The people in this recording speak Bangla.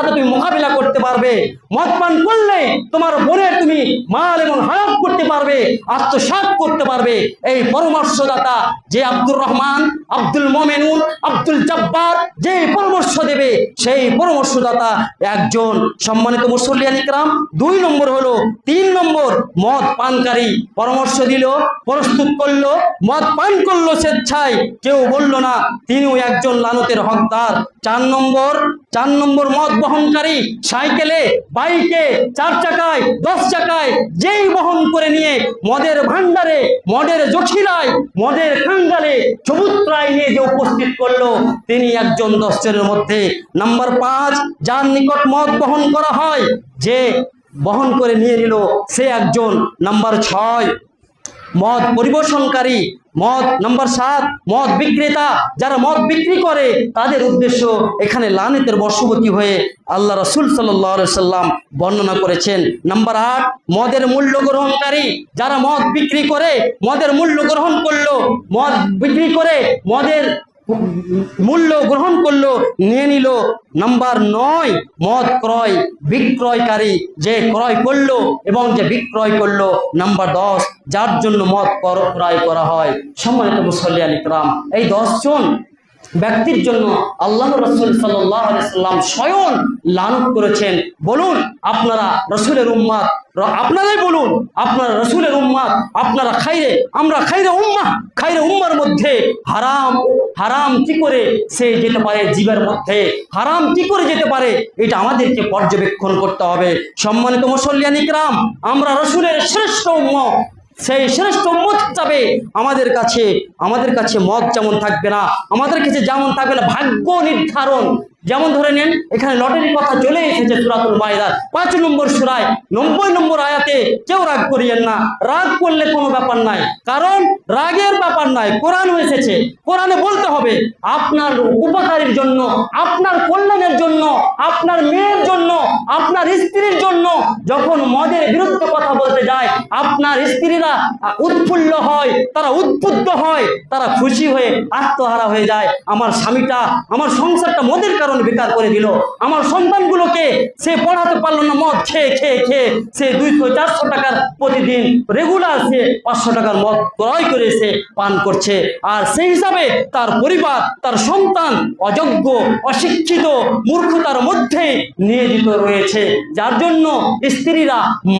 সাথে তুমি মোকাবিলা করতে পারবে। মদ পান করলে তোমার বোনের তুমি মাল এবং হারাম করতে পারবে, আত্মসাৎ করতে পারবে। এই পরামর্শদাতা যে আব্দুর রহমান, আব্দুল মোমেনুন, আব্দুল জব্বার যে পরামর্শ দেবে, সেই পরামর্শদাতা একজন সম্মানিত মুসল্লিয়ান ইকরাম। 2 নম্বর হলো, 3 নম্বর মদ পানকারী পরামর্শ দিল, প্রস্তুত করলো, মদ পান করলো স্বেচ্ছায়, কেউ বলল না, তিনিও একজন লানতের হকদার। 4 নম্বর মদ বহনকারী সাইকেলে, বাইকে, 4 চাকায়, 10 চাকায় যেই বহন করে নিয়ে মদের ভান্ডারে, মদের জখিলায়, মদের কাঙ্গালে, চবুতরায় নিয়ে যে উপস্থিত করলো, তিনি একজন 10 জনের মধ্যে। নাম্বার 5, যার নিকট মদ বহন করা হয়, যে বহন করে নিয়ে নিল, সে একজন। নাম্বার 6 মদ পরিবেশনকারী, মদ। নাম্বার 7 মদ বিক্রেতা, যারা মদ বিক্রি করে, তাদের উদ্দেশ্য এখানে লানেতের বশবর্তী হয়ে আল্লাহ রাসূল সাল্লাল্লাহু আলাইহি সাল্লাম বর্ণনা করেছেন। নাম্বার 8 মদের মূল্য গ্রহণকারী, যারা মদ বিক্রি করে, মদের মূল্য গ্রহণ করলো, মদ বিক্রি করে মদের মূল্য গ্রহণ করলো, নিয়ে নিল। নাম্বার 9 মদ ক্রয় বিক্রয়কারী, যে ক্রয় করলো এবং যে বিক্রয় করলো। নাম্বার 10 যার জন্য মদ ক্রয় করা হয়। সম্মানিত মুসল্লিয়ান ইকরাম, এই 10 জন ব্যক্তির জন্য আল্লাহর রাসূল সাল্লাল্লাহু আলাইহি সাল্লাম স্বয়ং লানত করেছেন। বলুন, আপনারা রাসূলের উম্মত, আপনারাই বলুন, আপনারা রাসূলের উম্মত, আপনারা খাইরে, আমরা খাইরে উম্মাহ, খাইরে উম্মার মধ্যে হারাম কি করে সে যেতে পারে জীবের মধ্যে, হারাম কি করে যেতে পারে, এটা আমাদেরকে পর্যবেক্ষণ করতে হবে। সম্মানিত মুসল্লিয়ান ইকরাম, আমরা রাসূলের শ্রেষ্ঠ উম্মত, সেই শ্রেষ্ঠ উম্মত হিসাবে আমাদের কাছে মদ যেমন থাকবে না, আমাদের কাছে যেমন থাকবে না ভাগ্য নির্ধারণ। যেমন ধরে নেন, এখানে লটারির কথা চলে এসেছে সূরাতুল মাইদার 5 নম্বর সূরায় 90 নম্বর আয়াতে। কেউ রাগ করিয়েন না, রাগ করলে কোনো ব্যাপার নাই, কারণ রাগের ব্যাপার নাই। কোরআন এসেছে, কোরআনে বলতে হবে আপনার উপকারের জন্য, আপনার কল্যাণের জন্য, আপনার মেয়ের জন্য, আপনার স্ত্রীর জন্য। যখন মদের বিরুদ্ধে কথা বলতে যায়, আপনার স্ত্রীরা উৎফুল্ল হয়, তারা উদ্বুদ্ধ হয়, তারা খুশি হয়ে আত্মহারা হয়ে যায়। আমার স্বামীটা, আমার সংসারটা মদের কারণে বেকার করে দিল, আমার সন্তানগুলোকে সে পড়াতে পারলো না, মদ খেয়ে খেয়ে খেয়ে সে 200-400 টাকার প্রতিদিন রেগুলার সে 500 টাকার মদ ক্রয় করে সে পান করছে। আর সেই হিসাবে তার পরিবার, তার সন্তান অযোগ্য, অশিক্ষিত, মূর্খতার মধ্যে নিয়োজিত রয়েছে। যার জন্য স্ত্রীরা